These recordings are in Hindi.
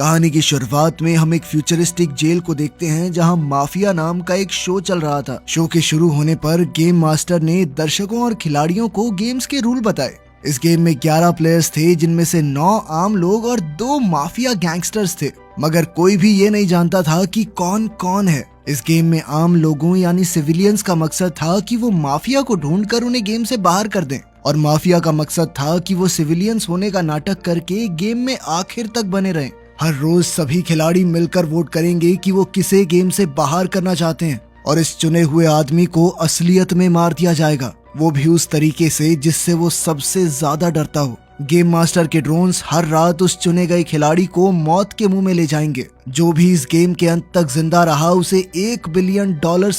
कहानी की शुरुआत में हम एक फ्यूचरिस्टिक जेल को देखते हैं जहां माफिया नाम का एक शो चल रहा था। शो के शुरू होने पर गेम मास्टर ने दर्शकों और खिलाड़ियों को गेम्स के रूल बताए। इस गेम में 11 प्लेयर्स थे, जिनमें से 9 आम लोग और 2 माफिया गैंगस्टर्स थे, मगर कोई भी ये नहीं जानता था कि कौन कौन है। इस गेम में आम लोगों यानी सिविलियंस का मकसद था कि वो माफिया को ढूंढकर उन्हें गेम से बाहर कर दें, और माफिया का मकसद था कि वो सिविलियंस होने का नाटक करके गेम में आखिर तक बने रहें। हर रोज सभी खिलाड़ी मिलकर वोट करेंगे कि वो किसे गेम से बाहर करना चाहते हैं, और इस चुने हुए आदमी को असलियत में मार दिया जाएगा, वो भी उस तरीके से जिससे वो सबसे ज्यादा डरता हो। गेम मास्टर के ड्रोन्स हर रात उस चुने गए खिलाड़ी को मौत के मुंह में ले जाएंगे। जो भी इस गेम के अंत तक जिंदा रहा उसे $1 बिलियन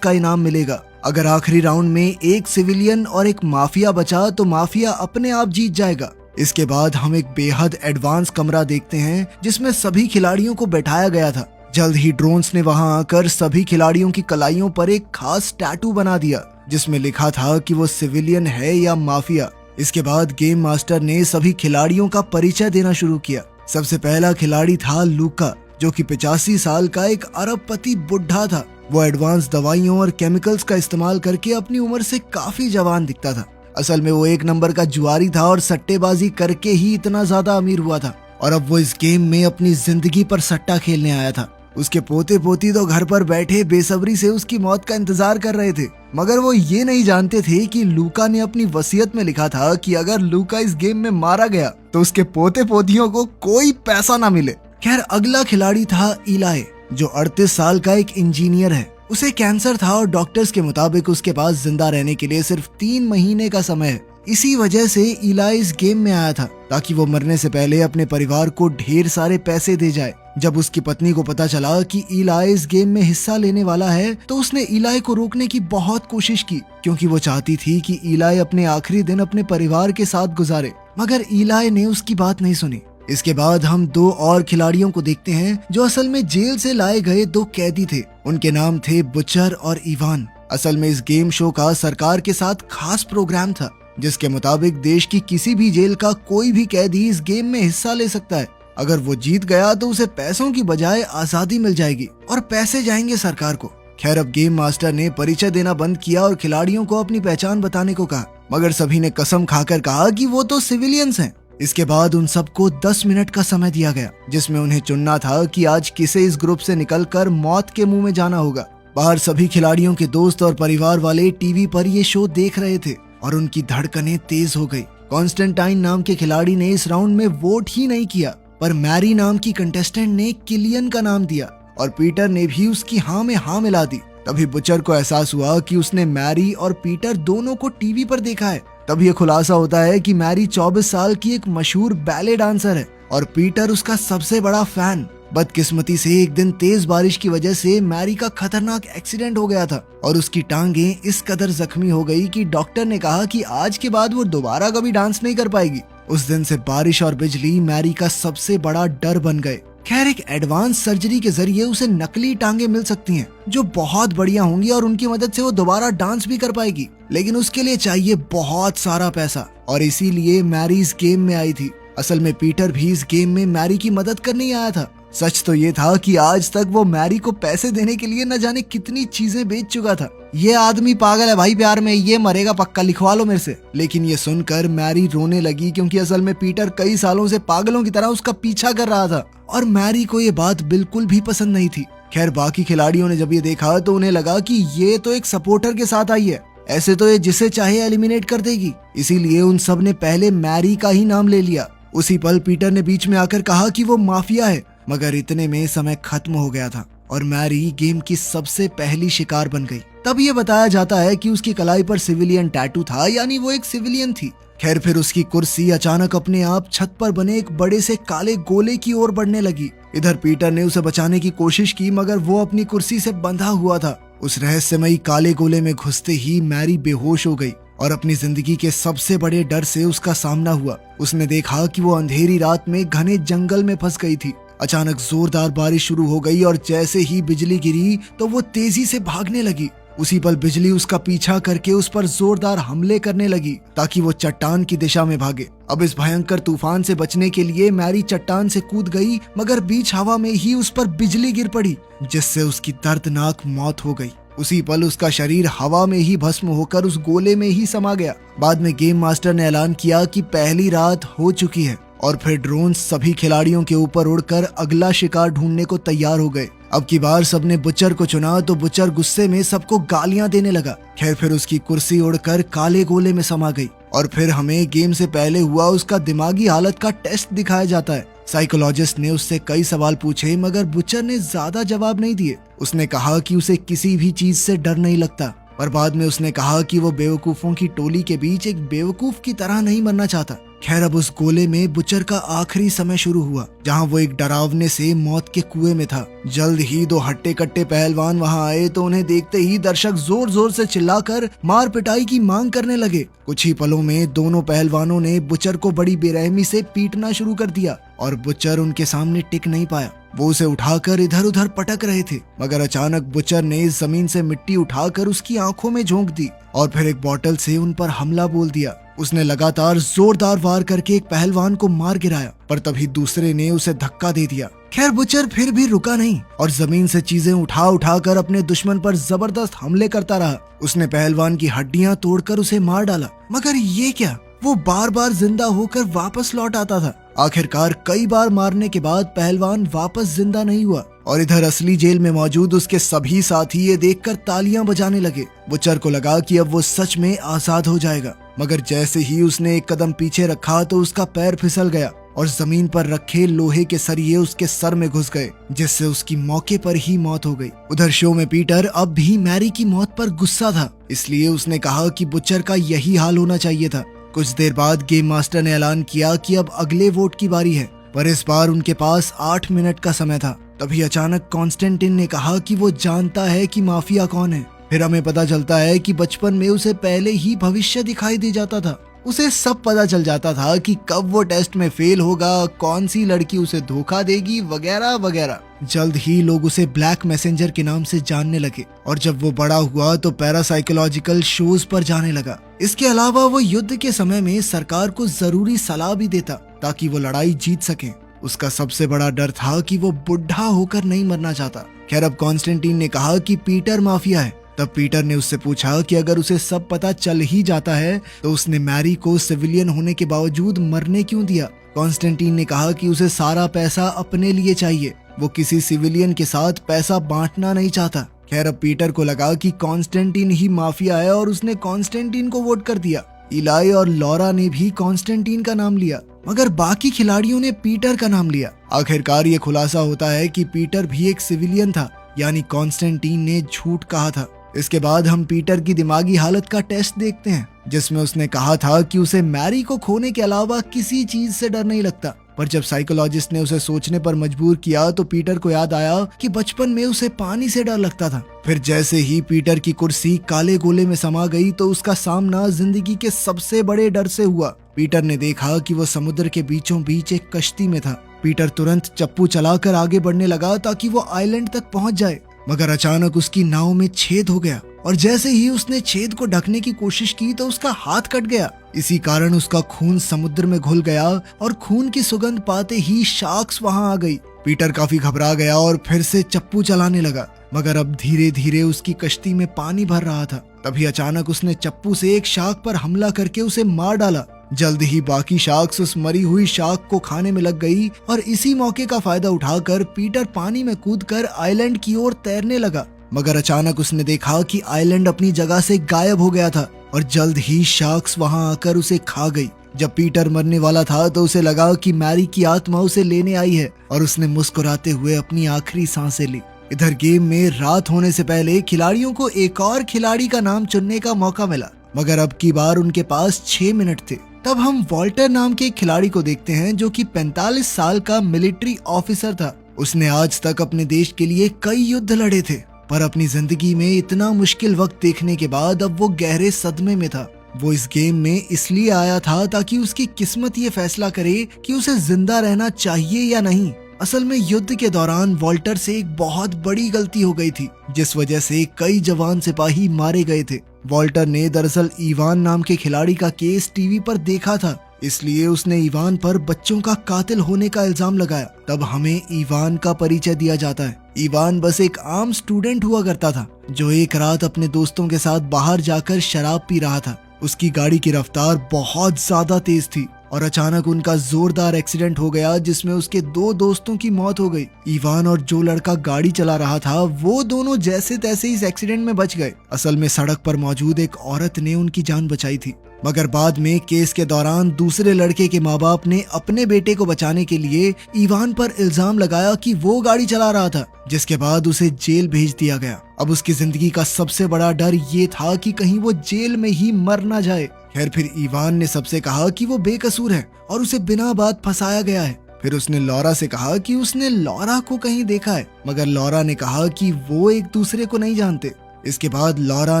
का इनाम मिलेगा। अगर आखिरी राउंड में एक सिविलियन और एक माफिया बचा तो माफिया अपने आप जीत जाएगा। इसके बाद हम एक बेहद एडवांस कमरा देखते हैं जिसमें सभी खिलाड़ियों को बैठाया गया था। जल्द ही ड्रोन्स ने वहां आकर सभी खिलाड़ियों की कलाइयों पर एक खास टैटू बना दिया जिसमें लिखा था कि वो सिविलियन है या माफिया। इसके बाद गेम मास्टर ने सभी खिलाड़ियों का परिचय देना शुरू किया। सबसे पहला खिलाड़ी था लूका, जो कि 85 साल का एक अरबपति बुढ़ा था। वो एडवांस दवाइयों और केमिकल्स का इस्तेमाल करके अपनी उम्र से काफी जवान दिखता था। असल में वो एक नंबर का जुआरी था और सट्टेबाजी करके ही इतना ज्यादा अमीर हुआ था, और अब वो इस गेम में अपनी जिंदगी पर सट्टा खेलने आया था। उसके पोते पोती तो घर पर बैठे बेसब्री से उसकी मौत का इंतजार कर रहे थे, मगर वो ये नहीं जानते थे कि लूका ने अपनी वसीयत में लिखा था कि अगर लूका इस गेम में मारा गया तो उसके पोते पोतियों को कोई पैसा ना मिले। खैर, अगला खिलाड़ी था इलाई, जो 38 साल का एक इंजीनियर है। उसे कैंसर था और डॉक्टर्स के मुताबिक उसके पास जिंदा रहने के लिए सिर्फ 3 महीने का समय है। इसी वजह से इलाई इस गेम में आया था ताकि वो मरने से पहले अपने परिवार को ढेर सारे पैसे दे जाए। जब उसकी पत्नी को पता चला कि इलाई इस गेम में हिस्सा लेने वाला है तो उसने इलाई को रोकने की बहुत कोशिश की, क्योंकि वो चाहती थी कि इलाई अपने आखिरी दिन अपने परिवार के साथ गुजारे, मगर इलाई ने उसकी बात नहीं सुनी। इसके बाद हम 2 और खिलाड़ियों को देखते हैं जो असल में जेल से लाए गए 2 कैदी थे। उनके नाम थे बुचर और इवान। असल में इस गेम शो का सरकार के साथ खास प्रोग्राम था जिसके मुताबिक देश की किसी भी जेल का कोई भी कैदी इस गेम में हिस्सा ले सकता है। अगर वो जीत गया तो उसे पैसों की बजाय आजादी मिल जाएगी और पैसे जाएंगे सरकार को। खैर, अब गेम मास्टर ने परिचय देना बंद किया और खिलाड़ियों को अपनी पहचान बताने को कहा, मगर सभी ने कसम खाकर कहा कि वो तो सिविलियंस हैं। इसके बाद उन सबको 10 मिनट का समय दिया गया जिसमें उन्हें चुनना था कि आज किसे इस ग्रुप से निकलकर मौत के मुंह में जाना होगा। बाहर सभी खिलाड़ियों के दोस्त और परिवार वाले टीवी पर ये शो देख रहे थे और उनकी धड़कनें तेज हो गई। कॉन्स्टेंटाइन नाम के खिलाड़ी ने इस राउंड में वोट ही नहीं किया, पर मैरी नाम की कंटेस्टेंट ने किलियन का नाम दिया और पीटर ने भी उसकी हाँ में हाँ मिला दी। तभी बुचर को एहसास हुआ कि उसने मैरी और पीटर दोनों को टीवी पर देखा है। तब ये खुलासा होता है कि मैरी 24 साल की एक मशहूर बैले डांसर है और पीटर उसका सबसे बड़ा फैन। बदकिस्मती से एक दिन तेज बारिश की वजह से मैरी का खतरनाक एक्सीडेंट हो गया था और उसकी टांगें इस कदर जख्मी हो गई कि डॉक्टर ने कहा कि आज के बाद वो दोबारा कभी डांस नहीं कर पाएगी। उस दिन से बारिश और बिजली मैरी का सबसे बड़ा डर बन गए। खैर, एक एडवांस सर्जरी के जरिए उसे नकली टांगे मिल सकती हैं जो बहुत बढ़िया होंगी और उनकी मदद से वो दोबारा डांस भी कर पाएगी, लेकिन उसके लिए चाहिए बहुत सारा पैसा, और इसीलिए मैरी इस गेम में आई थी। असल में पीटर भी इस गेम में मैरी की मदद करने ही आया था। सच तो ये था कि आज तक वो मैरी को पैसे देने के लिए न जाने कितनी चीजें बेच चुका था। ये आदमी पागल है भाई प्यार में, ये मरेगा पक्का, लिखवा लो मेरे से। लेकिन ये सुनकर मैरी रोने लगी, क्योंकि असल में पीटर कई सालों से पागलों की तरह उसका पीछा कर रहा था और मैरी को ये बात बिल्कुल भी पसंद नहीं थी। खैर, बाकी खिलाड़ियों ने जब ये देखा तो उन्हें लगा कि ये तो एक सपोर्टर के साथ आई है, ऐसे तो ये जिसे चाहे एलिमिनेट कर देगी। इसीलिए उन सब ने पहले मैरी का ही नाम ले लिया। उसी पल पीटर ने बीच में आकर कहा कि वो माफिया है, मगर इतने में समय खत्म हो गया था और मैरी गेम की सबसे पहली शिकार बन गई। तब ये बताया जाता है कि उसकी कलाई पर सिविलियन टैटू था, यानी वो एक सिविलियन थी। खैर, फिर उसकी कुर्सी अचानक अपने आप छत पर बने एक बड़े से काले गोले की ओर बढ़ने लगी। इधर पीटर ने उसे बचाने की कोशिश की, मगर वो अपनी कुर्सी से बंधा हुआ था। उस रहस्यमयी काले गोले में घुसते ही मैरी बेहोश हो गई और अपनी जिंदगी के सबसे बड़े डर से उसका सामना हुआ। उसने देखा कि वो अंधेरी रात में घने जंगल में फंस गई थी। अचानक जोरदार बारिश शुरू हो गई और जैसे ही बिजली गिरी तो वो तेजी से भागने लगी। उसी पल बिजली उसका पीछा करके उस पर जोरदार हमले करने लगी ताकि वो चट्टान की दिशा में भागे। अब इस भयंकर तूफान से बचने के लिए मैरी चट्टान से कूद गई, मगर बीच हवा में ही उस पर बिजली गिर पड़ी, जिससे उसकी दर्दनाक मौत हो गई। उसी पल उसका शरीर हवा में ही भस्म होकर उस गोले में ही समा गया। बाद में गेम मास्टर ने ऐलान किया कि पहली रात हो चुकी है और फिर ड्रोन सभी खिलाड़ियों के ऊपर उड़कर अगला शिकार ढूंढने को तैयार हो गए। अब की बार सबने बुचर को चुना तो बुचर गुस्से में सबको गालियां देने लगा। खैर फिर उसकी कुर्सी उड़कर काले गोले में समा गई और फिर हमें गेम से पहले हुआ उसका दिमागी हालत का टेस्ट दिखाया जाता है। साइकोलॉजिस्ट ने उससे कई सवाल पूछे, मगर बुचर ने ज्यादा जवाब नहीं दिए। उसने कहा कि उसे किसी भी चीज से डर नहीं लगता, पर बाद में उसने कहा कि वो बेवकूफों की टोली के बीच एक बेवकूफ की तरह नहीं मरना चाहता। खैर अब उस गोले में बुचर का आखिरी समय शुरू हुआ, जहां वो एक डरावने से मौत के कुएं में था। जल्द ही दो हट्टे कट्टे पहलवान वहां आए तो उन्हें देखते ही दर्शक जोर जोर से चिल्लाकर मार पिटाई की मांग करने लगे। कुछ ही पलों में दोनों पहलवानों ने बुचर को बड़ी बेरहमी से पीटना शुरू कर दिया और बुचर उनके सामने टिक नहीं पाया। वो उसे उठाकर इधर उधर पटक रहे थे, मगर अचानक बुचर ने जमीन से मिट्टी उठाकर उसकी आंखों में झोंक दी और फिर एक बोतल से उन पर हमला बोल दिया। उसने लगातार जोरदार वार करके एक पहलवान को मार गिराया, पर तभी दूसरे ने उसे धक्का दे दिया। खैर बुचर फिर भी रुका नहीं और जमीन से चीजें उठा कर अपने दुश्मन पर जबरदस्त हमले करता रहा। उसने पहलवान की हड्डियां तोड़कर उसे मार डाला, मगर ये क्या, वो बार बार जिंदा होकर वापस लौट आता था। आखिरकार कई बार मारने के बाद पहलवान वापस जिंदा नहीं हुआ और इधर असली जेल में मौजूद उसके सभी साथी ये देखकर तालियां बजाने लगे। बुचर को लगा कि अब वो सच में आजाद हो जाएगा, मगर जैसे ही उसने एक कदम पीछे रखा तो उसका पैर फिसल गया और जमीन पर रखे लोहे के सरिये उसके सर में घुस गए, जिससे उसकी मौके पर ही मौत हो गई। उधर शो में पीटर अब भी मैरी की मौत पर गुस्सा था, इसलिए उसने कहा कि बुचर का यही हाल होना चाहिए था। कुछ देर बाद गेम मास्टर ने ऐलान किया कि अब अगले वोट की बारी है, पर इस बार उनके पास 8 मिनट का समय था। तभी अचानक कॉन्स्टेंटिन ने कहा कि वो जानता है कि माफिया कौन है। फिर हमें पता चलता है कि बचपन में उसे पहले ही भविष्य दिखाई दे जाता था। उसे सब पता चल जाता था कि कब वो टेस्ट में फेल होगा, कौन सी लड़की उसे धोखा देगी, वगैरह वगैरह। जल्द ही लोग उसे ब्लैक मैसेंजर के नाम से जानने लगे और जब वो बड़ा हुआ तो पैरासाइकोलॉजिकल शोज पर जाने लगा। इसके अलावा वो युद्ध के समय में सरकार को जरूरी सलाह भी देता ताकि वो लड़ाई जीत सके। उसका सबसे बड़ा डर था कि वो बुढ़ा होकर नहीं मरना चाहता। खैर अब कॉन्स्टेंटीन ने कहा कि पीटर माफिया है। तब पीटर ने उससे पूछा कि अगर उसे सब पता चल ही जाता है तो उसने मैरी को सिविलियन होने के बावजूद मरने क्यों दिया। कॉन्स्टेंटीन ने कहा कि उसे सारा पैसा अपने लिए चाहिए, वो किसी सिविलियन के साथ पैसा बांटना नहीं चाहता। खैर अब पीटर को लगा कि कॉन्स्टेंटीन ही माफिया है और उसने कॉन्स्टेंटीन को वोट कर दिया। इलाई और लॉरा ने भी कॉन्स्टेंटीन का नाम लिया, मगर बाकी खिलाड़ियों ने पीटर का नाम लिया। आखिरकार ये खुलासा होता है कि पीटर भी एक सिविलियन था, यानी कॉन्स्टेंटीन ने झूठ कहा था। इसके बाद हम पीटर की दिमागी हालत का टेस्ट देखते हैं, जिसमें उसने कहा था कि उसे मैरी को खोने के अलावा किसी चीज से डर नहीं लगता। पर जब साइकोलॉजिस्ट ने उसे सोचने पर मजबूर किया तो पीटर को याद आया कि बचपन में उसे पानी से डर लगता था। फिर जैसे ही पीटर की कुर्सी काले गोले में समा गई तो उसका सामना जिंदगी के सबसे बड़े डर से हुआ। पीटर ने देखा कि वो समुद्र के बीचों बीच एक कश्ती में था। पीटर तुरंत चप्पू चलाकर आगे बढ़ने लगा ताकि वो आइलैंड तक पहुंच जाए, मगर अचानक उसकी नाव में छेद हो गया और जैसे ही उसने छेद को ढकने की कोशिश की तो उसका हाथ कट गया। इसी कारण उसका खून समुद्र में घुल गया और खून की सुगंध पाते ही शार्क्स वहां आ गई। पीटर काफी घबरा गया और फिर से चप्पू चलाने लगा, मगर अब धीरे धीरे उसकी कश्ती में पानी भर रहा था। तभी अचानक उसने चप्पू से एक शार्क पर हमला करके उसे मार डाला। जल्द ही बाकी शार्क्स उस मरी हुई शार्क को खाने में लग गई और इसी मौके का फायदा उठाकर पीटर पानी में कूदकर आइलैंड की ओर तैरने लगा, मगर अचानक उसने देखा कि आइलैंड अपनी जगह से गायब हो गया था और जल्द ही शार्क्स वहां आकर उसे खा गई। जब पीटर मरने वाला था तो उसे लगा कि मैरी की आत्मा उसे लेने आई है और उसने मुस्कुराते हुए अपनी आखिरी सांसें ली। इधर गेम में रात होने से पहले खिलाड़ियों को एक और खिलाड़ी का नाम चुनने का मौका मिला, मगर अब की बार उनके पास 6 मिनट थे। तब हम वॉल्टर नाम के एक खिलाड़ी को देखते हैं जो कि 45 साल का मिलिट्री ऑफिसर था। उसने आज तक अपने देश के लिए कई युद्ध लड़े थे, पर अपनी जिंदगी में इतना मुश्किल वक्त देखने के बाद अब वो गहरे सदमे में था। वो इस गेम में इसलिए आया था ताकि उसकी किस्मत ये फैसला करे कि उसे जिंदा रहना चाहिए या नहीं। असल में युद्ध के दौरान वॉल्टर से एक बहुत बड़ी गलती हो गई थी, जिस वजह से कई जवान सिपाही मारे गए थे। वॉल्टर ने दरअसल इवान नाम के खिलाड़ी का केस टीवी पर देखा था, इसलिए उसने इवान पर बच्चों का कातिल होने का इल्जाम लगाया। तब हमें इवान का परिचय दिया जाता है। इवान बस एक आम स्टूडेंट हुआ करता था, जो एक रात अपने दोस्तों के साथ बाहर जाकर शराब पी रहा था। उसकी गाड़ी की रफ्तार बहुत ज्यादा तेज थी और अचानक उनका जोरदार एक्सीडेंट हो गया, जिसमें उसके 2 दोस्तों की मौत हो गई। इवान और जो लड़का गाड़ी चला रहा था, वो दोनों जैसे तैसे इस एक्सीडेंट में बच गए। असल में सड़क पर मौजूद एक औरत ने उनकी जान बचाई थी, मगर बाद में केस के दौरान दूसरे लड़के के माँ बाप ने अपने बेटे को बचाने के लिए इवान पर इल्जाम लगाया कि वो गाड़ी चला रहा था, जिसके बाद उसे जेल भेज दिया गया। अब उसकी जिंदगी का सबसे बड़ा डर ये था कि कहीं वो जेल में ही मर ना जाए। खैर, फिर इवान ने सबसे कहा कि वो बेकसूर है और उसे बिना बात फंसाया गया है। फिर उसने लॉरा से कहा कि उसने लॉरा को कहीं देखा है, मगर लॉरा ने कहा कि वो एक दूसरे को नहीं जानते। इसके बाद लॉरा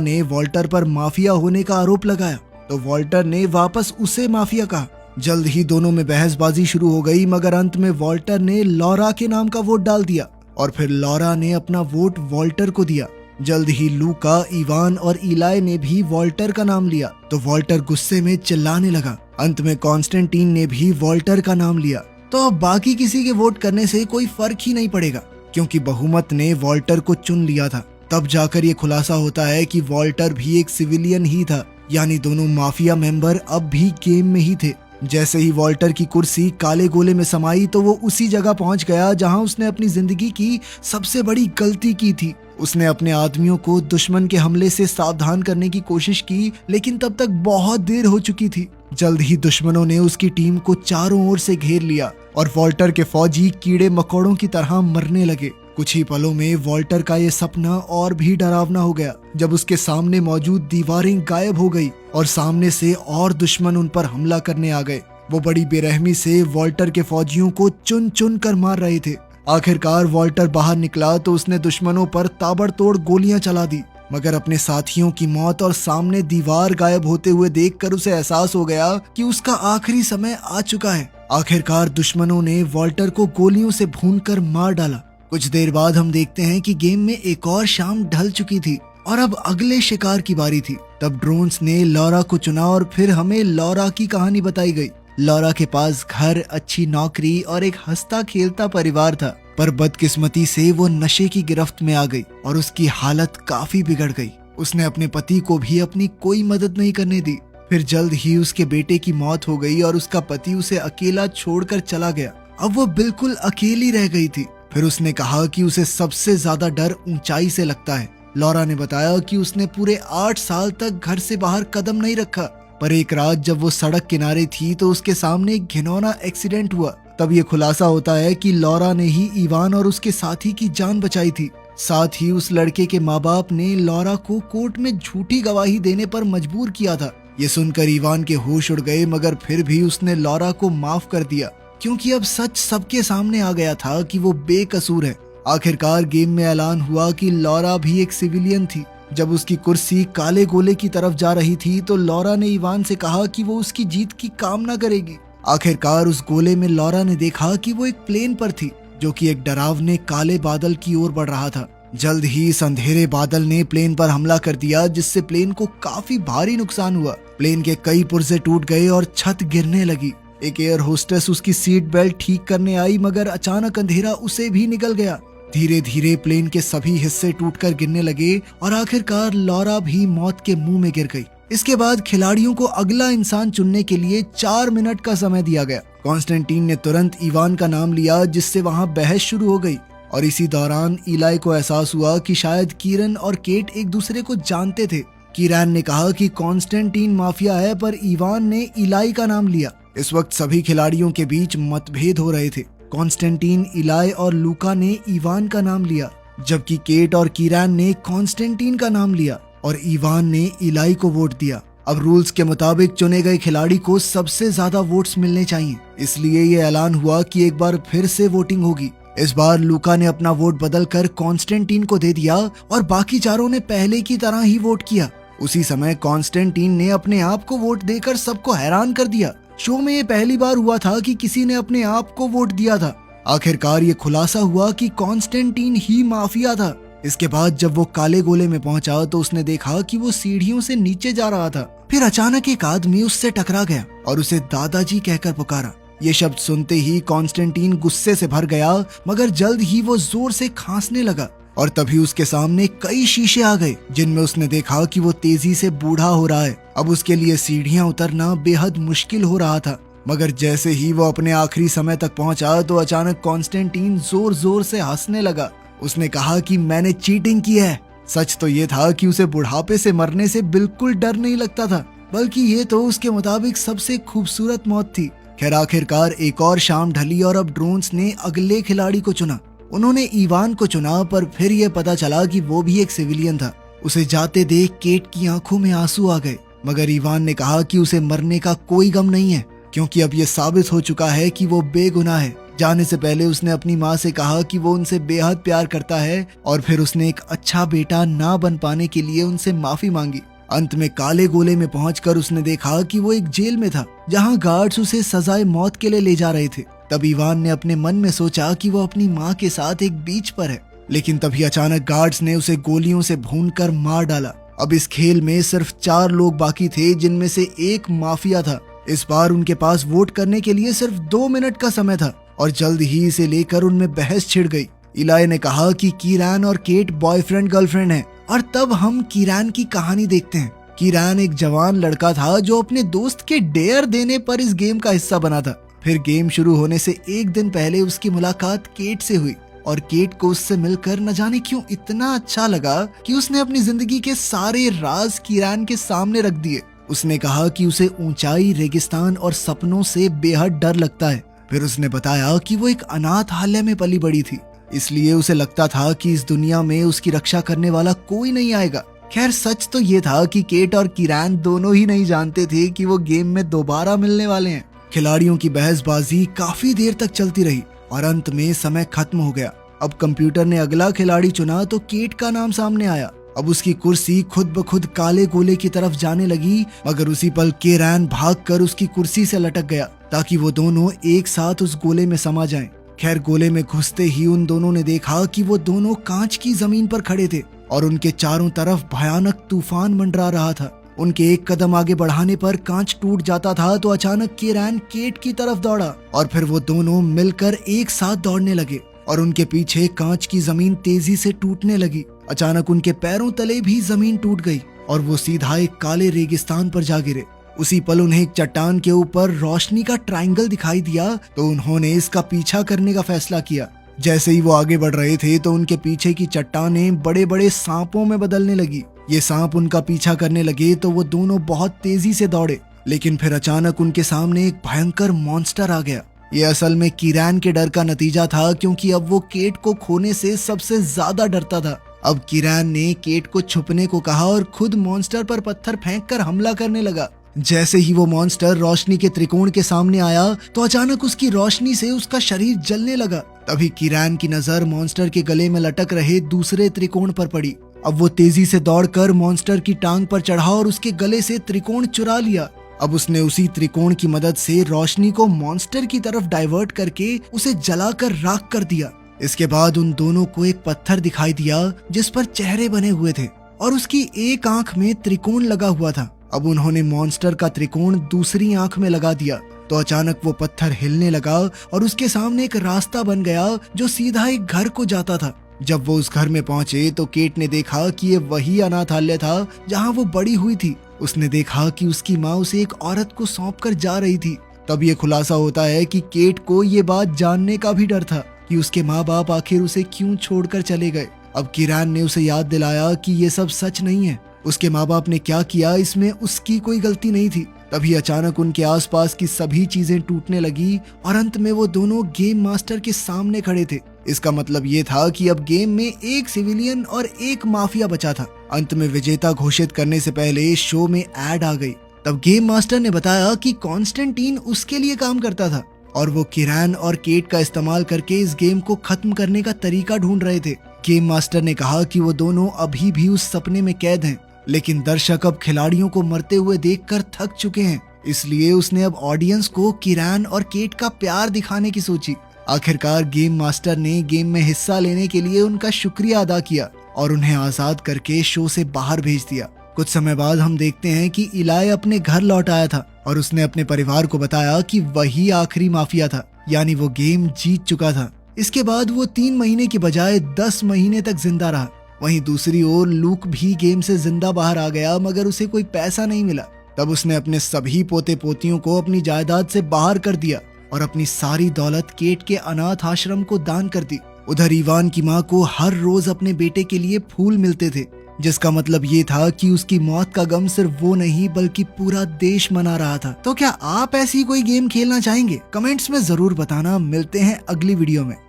ने वॉल्टर पर माफिया होने का आरोप लगाया, तो वॉल्टर ने वापस उसे माफिया कहा। जल्द ही दोनों में बहसबाजी शुरू हो गई, मगर अंत में वॉल्टर ने लॉरा के नाम का वोट डाल दिया और फिर लॉरा ने अपना वोट वॉल्टर को दिया। जल्द ही लूका, इवान और इलाई ने भी वॉल्टर का नाम लिया, तो वॉल्टर गुस्से में चिल्लाने लगा। अंत में कॉन्स्टेंटीन ने भी वॉल्टर का नाम लिया। तो अब बाकी किसी के वोट करने से कोई फर्क ही नहीं पड़ेगा, क्योंकि बहुमत ने वॉल्टर को चुन लिया था। तब जाकर ये खुलासा होता है कि वॉल्टर भी एक सिविलियन ही था, यानी दोनों माफिया मेंबर अब भी गेम में ही थे। जैसे ही वॉल्टर की कुर्सी काले गोले में समाई, तो वो उसी जगह पहुंच गया जहां उसने अपनी जिंदगी की सबसे बड़ी गलती की थी। उसने अपने आदमियों को दुश्मन के हमले से सावधान करने की कोशिश की, लेकिन तब तक बहुत देर हो चुकी थी। जल्द ही दुश्मनों ने उसकी टीम को चारों ओर से घेर लिया और वॉल्टर के फौजी कीड़े मकोड़ों की तरह मरने लगे। कुछ ही पलों में वॉल्टर का ये सपना और भी डरावना हो गया, जब उसके सामने मौजूद दीवारें गायब हो गई और सामने से और दुश्मन उन पर हमला करने आ गए। वो बड़ी बेरहमी से वॉल्टर के फौजियों को चुन चुन कर मार रहे थे। आखिरकार वॉल्टर बाहर निकला तो उसने दुश्मनों पर ताबड़तोड़ गोलियां चला दी, मगर अपने साथियों की मौत और सामने दीवार गायब होते हुए देखकर उसे एहसास हो गया कि उसका आखिरी समय आ चुका है। आखिरकार दुश्मनों ने वॉल्टर को गोलियों से भूनकर मार डाला। कुछ देर बाद हम देखते हैं कि गेम में एक और शाम ढल चुकी थी और अब अगले शिकार की बारी थी। तब ड्रोन्स ने लॉरा को चुना और फिर हमें लॉरा की कहानी बताई गई। लॉरा के पास घर, अच्छी नौकरी और एक हंसता खेलता परिवार था, पर बदकिस्मती से वो नशे की गिरफ्त में आ गई और उसकी हालत काफी बिगड़ गई। उसने अपने पति को भी अपनी कोई मदद नहीं करने दी। फिर जल्द ही उसके बेटे की मौत हो गई और उसका पति उसे अकेला छोड़कर चला गया। अब वो बिल्कुल अकेली रह गई थी। फिर उसने कहा कि उसे सबसे ज्यादा डर ऊंचाई से लगता है। लॉरा ने बताया कि उसने पूरे 8 साल तक घर से बाहर कदम नहीं रखा, पर एक रात जब वो सड़क किनारे थी तो उसके सामने एक घिनौना एक्सीडेंट हुआ। तब ये खुलासा होता है कि लॉरा ने ही इवान और उसके साथी की जान बचाई थी। साथ ही उस लड़के के माँ बाप ने लॉरा को कोर्ट में झूठी गवाही देने पर मजबूर किया था। ये सुनकर इवान के होश उड़ गए, मगर फिर भी उसने लॉरा को माफ कर दिया, क्योंकि अब सच सबके सामने आ गया था कि वो बेकसूर है। आखिरकार गेम में ऐलान हुआ कि लॉरा भी एक सिविलियन थी। जब उसकी कुर्सी काले गोले की तरफ जा रही थी तो लॉरा ने इवान से कहा कि वो उसकी जीत की कामना करेगी। आखिरकार उस गोले में लॉरा ने देखा कि वो एक प्लेन पर थी, जो कि एक डरावने काले बादल की ओर बढ़ रहा था। जल्द ही इस अंधेरे बादल ने प्लेन पर हमला कर दिया, जिससे प्लेन को काफी भारी नुकसान हुआ। प्लेन के कई पुर्जे टूट गए और छत गिरने लगी। एक एयर होस्टेस उसकी सीट बेल्ट ठीक करने आई, मगर अचानक अंधेरा उसे भी निकल गया। धीरे धीरे प्लेन के सभी हिस्से टूटकर गिरने लगे और आखिरकार लॉरा भी मौत के मुंह में गिर गई। इसके बाद खिलाड़ियों को अगला इंसान चुनने के लिए 4 मिनट का समय दिया गया। कॉन्स्टेंटीन ने तुरंत इवान का नाम लिया, जिससे वहां बहस शुरू हो गई और इसी दौरान इलाई को एहसास हुआ कि शायद कीरन और केट एक दूसरे को जानते थे। कीरन ने कहा कि कॉन्स्टेंटीन माफिया है, पर इवान ने इलाई का नाम लिया। इस वक्त सभी खिलाड़ियों के बीच मतभेद हो रहे थे। कॉन्स्टेंटीन, इलाई और लूका ने इवान का नाम लिया, जबकि केट और कीरन ने कॉन्स्टेंटीन का नाम लिया और इवान ने इलाई को वोट दिया। अब रूल्स के मुताबिक चुने गए खिलाड़ी को सबसे ज्यादा वोट्स मिलने चाहिए, इसलिए ये ऐलान हुआ कि एक बार फिर से वोटिंग होगी। इस बार लूका ने अपना वोट बदलकर कॉन्स्टेंटीन को दे दिया और बाकी चारों ने पहले की तरह ही वोट किया। उसी समय कॉन्स्टेंटीन ने अपने आप को वोट देकर सबको हैरान कर दिया। शो में ये पहली बार हुआ था कि किसी ने अपने आप को वोट दिया था। आखिरकार ये खुलासा हुआ कि कॉन्स्टेंटीन ही माफिया था। इसके बाद जब वो काले गोले में पहुंचा तो उसने देखा कि वो सीढ़ियों से नीचे जा रहा था। फिर अचानक एक आदमी उससे टकरा गया और उसे दादाजी कहकर पुकारा। ये शब्द सुनते ही कॉन्स्टेंटीन गुस्से से भर गया, मगर जल्द ही वो जोर से खांसने लगा और तभी उसके सामने कई शीशे आ गए जिनमें उसने देखा कि वो तेजी से बूढ़ा हो रहा है। अब उसके लिए सीढ़ियां उतरना बेहद मुश्किल हो रहा था। मगर जैसे ही वो अपने आखिरी समय तक पहुंचा तो अचानक कॉन्स्टेंटीन जोर जोर से हंसने लगा। उसने कहा कि मैंने चीटिंग की है। सच तो ये था कि उसे बुढ़ापे से मरने से बिल्कुल डर नहीं लगता था, बल्कि ये तो उसके मुताबिक सबसे खूबसूरत मौत थी। खैर आखिरकार एक और शाम ढली और अब ड्रोन्स ने अगले खिलाड़ी को चुना। उन्होंने इवान को चुना, पर फिर ये पता चला कि वो भी एक सिविलियन था। उसे जाते देख केट की आंखों में आंसू आ गए, मगर इवान ने कहा कि उसे मरने का कोई गम नहीं है, क्योंकि अब ये साबित हो चुका है कि वो बेगुनाह है। जाने से पहले उसने अपनी माँ से कहा कि वो उनसे बेहद प्यार करता है और फिर उसने एक अच्छा बेटा ना बन पाने के लिए उनसे माफी मांगी। अंत में काले गोले में पहुंचकर उसने देखा कि वो एक जेल में था, जहां गार्ड्स उसे सजाए मौत के लिए ले जा रहे थे। तब इवान ने अपने मन में सोचा कि वो अपनी माँ के साथ एक बीच पर है, लेकिन तभी अचानक गार्ड्स ने उसे गोलियों से भूनकर मार डाला। अब इस खेल में सिर्फ 4 लोग बाकी थे, जिनमें से एक माफिया था। इस बार उनके पास वोट करने के लिए सिर्फ 2 मिनट का समय था और जल्द ही इसे लेकर उनमें बहस छिड़ गई। इलाई ने कहा कि कीरान और केट बॉयफ्रेंड गर्लफ्रेंड हैं, और तब हम कीरान की कहानी देखते हैं। कीरान एक जवान लड़का था जो अपने दोस्त के डेयर देने पर इस गेम का हिस्सा बना था। फिर गेम शुरू होने से एक दिन पहले उसकी मुलाकात केट से हुई और केट को उससे मिलकर न जाने क्यों इतना अच्छा लगा कि उसने अपनी जिंदगी के सारे राज कीरान के सामने रख दिए। उसने कहा कि उसे ऊंचाई, रेगिस्तान और सपनों से बेहद डर लगता है। फिर उसने बताया कि वो एक अनाथालय में पली बड़ी थी, इसलिए उसे लगता था कि इस दुनिया में उसकी रक्षा करने वाला कोई नहीं आएगा। खैर सच तो ये था कि केट और कीरान दोनों ही नहीं जानते थे कि वो गेम में दोबारा मिलने वाले हैं। खिलाड़ियों की बहसबाजी काफी देर तक चलती रही और अंत में समय खत्म हो गया। अब कंप्यूटर ने अगला खिलाड़ी चुना तो केट का नाम सामने आया। अब उसकी कुर्सी खुद ब खुद काले गोले की तरफ जाने लगी, मगर उसी पल कीरान भागकर उसकी कुर्सी से लटक गया ताकि वो दोनों एक साथ उस गोले में समा जाएं। खैर गोले में घुसते ही उन दोनों ने देखा कि वो दोनों कांच की जमीन पर खड़े थे और उनके चारों तरफ भयानक तूफान मंडरा रहा था। उनके एक कदम आगे बढ़ाने पर कांच टूट जाता था तो अचानक कीरान केट की तरफ दौड़ा और फिर वो दोनों मिलकर एक साथ दौड़ने लगे और उनके पीछे कांच की जमीन तेजी से टूटने लगी। अचानक उनके पैरों तले भी जमीन टूट गई और वो सीधा एक काले रेगिस्तान पर जा गिरे। उसी पल उन्हें एक चट्टान के ऊपर रोशनी का ट्रायंगल दिखाई दिया तो उन्होंने इसका पीछा करने का फैसला किया। जैसे ही वो आगे बढ़ रहे थे तो उनके पीछे की चट्टानें बड़े बड़े सांपों में बदलने लगी। ये सांप उनका पीछा करने लगे तो वो दोनों बहुत तेजी से दौड़े, लेकिन फिर अचानक उनके सामने एक भयंकर मॉन्स्टर आ गया। ये असल में कीरान के डर का नतीजा था, क्योंकि अब वो केट को खोने से सबसे ज्यादा डरता था। अब कीरान ने केट को छुपने को कहा और खुद मॉन्स्टर पर पत्थर फेंककर हमला करने लगा। जैसे ही वो मॉन्स्टर रोशनी के त्रिकोण के सामने आया तो अचानक उसकी रोशनी से उसका शरीर जलने लगा। तभी कीरान की नजर मॉन्स्टर के गले में लटक रहे दूसरे त्रिकोण पर पड़ी। अब वो तेजी से दौड़कर मॉन्स्टर की टांग पर चढ़ा और उसके गले से त्रिकोण चुरा लिया। अब उसने उसी त्रिकोण की मदद से रोशनी को मॉन्स्टर की तरफ डाइवर्ट करके उसे जलाकर राख कर दिया। इसके बाद उन दोनों को एक पत्थर दिखाई दिया जिस पर चेहरे बने हुए थे और उसकी एक आंख में त्रिकोण लगा हुआ था। अब उन्होंने मॉन्स्टर का त्रिकोण दूसरी आंख में लगा दिया तो अचानक वो पत्थर हिलने लगा और उसके सामने एक रास्ता बन गया जो सीधा एक घर को जाता था। जब वो उस घर में पहुंचे तो केट ने देखा कि ये वही अनाथालय था जहां वो बड़ी हुई थी। उसने देखा कि उसकी माँ उसे एक औरत को सौंप कर जा रही थी। तब ये खुलासा होता है कि केट को ये बात जानने का भी डर था कि उसके माँ बाप आखिर उसे क्यों छोड़कर चले गए। अब कीरान ने उसे याद दिलाया कि ये सब सच नहीं है। उसके माँ बाप ने क्या किया इसमें उसकी कोई गलती नहीं थी। तभी अचानक उनके आसपास की सभी चीजें टूटने लगी और अंत में वो दोनों गेम मास्टर के सामने खड़े थे। इसका मतलब ये था कि अब गेम में एक सिविलियन और एक माफिया बचा था। अंत में विजेता घोषित करने से पहले शो में एड आ गई। तब गेम मास्टर ने बताया कि कॉन्स्टेंटीन उसके लिए काम करता था और वो कीरान और केट का इस्तेमाल करके इस गेम को खत्म करने का तरीका ढूंढ रहे थे। गेम मास्टर ने कहा कि वो दोनों अभी भी उस सपने में कैद हैं, लेकिन दर्शक अब खिलाड़ियों को मरते हुए देखकर थक चुके हैं, इसलिए उसने अब ऑडियंस को कीरान और केट का प्यार दिखाने की सोची। आखिरकार गेम मास्टर ने गेम में हिस्सा लेने के लिए उनका शुक्रिया अदा किया और उन्हें आजाद करके शो से बाहर भेज दिया। कुछ समय बाद हम देखते हैं कि इलाई अपने घर लौट आया था और उसने अपने परिवार को बताया कि वही आखिरी माफिया था, यानी वो गेम जीत चुका था। इसके बाद वो 3 महीने की बजाय 10 महीने तक जिंदा रहा। वहीं दूसरी ओर लूक भी गेम से जिंदा बाहर आ गया, मगर उसे कोई पैसा नहीं मिला। तब उसने अपने सभी पोते पोतियों को अपनी जायदाद से बाहर कर दिया और अपनी सारी दौलत केट के अनाथ आश्रम को दान कर दी। उधर इवान की माँ को हर रोज अपने बेटे के लिए फूल मिलते थे, जिसका मतलब ये था कि उसकी मौत का गम सिर्फ वो नहीं बल्कि पूरा देश मना रहा था। तो क्या आप ऐसी कोई गेम खेलना चाहेंगे? कमेंट्स में जरूर बताना। मिलते हैं अगली वीडियो में।